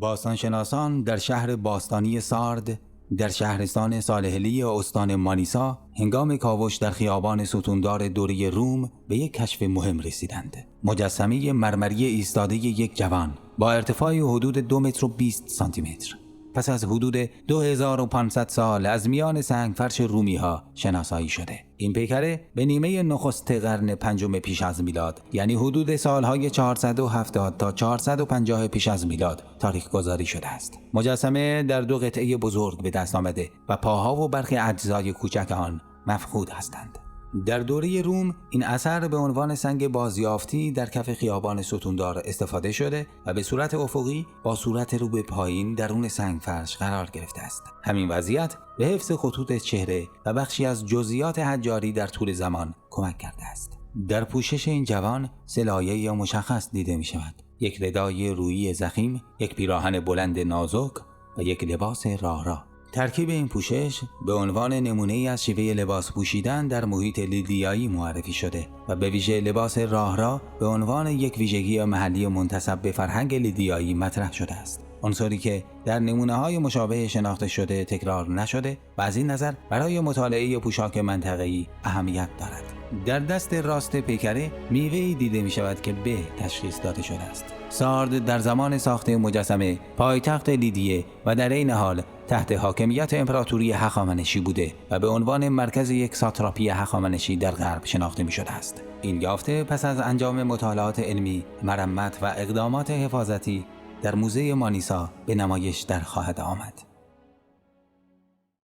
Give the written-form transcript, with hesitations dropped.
باستانشناسان در شهر باستانی سارد در شهرستان صالحلی استان مانیسا هنگام کاوش در خیابان ستوندار دوره روم به یک کشف مهم رسیدند. مجسمه مرمری ایستاده یک جوان با ارتفاع حدود 2 متر و 20 سانتی متر پس از حدود 2500 سال از میان سنگفرش رومی ها شناسایی شده. این پیکره به نیمه نخست قرن پنجم پیش از میلاد، یعنی حدود سالهای 470 تا 450 پیش از میلاد تاریخ گذاری شده است. مجسمه در 2 قطعه بزرگ به دست آمده و پاها و برخی اجزای کوچک آن مفقود هستند. در دوره روم این اثر به عنوان سنگ بازیافتی در کف خیابان ستوندار استفاده شده و به صورت افقی با صورت رو به پایین درون سنگ فرش قرار گرفته است. همین وضعیت به حفظ خطوط چهره و بخشی از جزئیات حجاری در طول زمان کمک کرده است. در پوشش این جوان سلایه‌ای مشخص دیده می شود: یک ردای رویی ضخیم، یک پیراهن بلند نازک و یک لباس راه. ترکیب این پوشش به عنوان نمونه‌ای از شیوه لباس پوشیدن در محیط لیدیایی معرفی شده و به ویژه لباس راه به عنوان یک ویژگی محلی منتسب به فرهنگ لیدیایی مطرح شده است. عنصری که در نمونه‌های مشابه شناخته شده تکرار نشده و از این نظر برای مطالعه پوشاک منطقه‌ای اهمیت دارد. در دست راست پیکره میوه‌ای دیده می شود که به تشخیص داده شده است. سارد در زمان ساخت مجسمه پایتخت لیدیه و در این حال تحت حاکمیت امپراتوری هخامنشی بوده و به عنوان مرکز یک ساتراپی هخامنشی در غرب شناخته می شده است. این یافته پس از انجام مطالعات علمی، مرمت و اقدامات حفاظتی در موزه مانیسا به نمایش در خواهد آمد.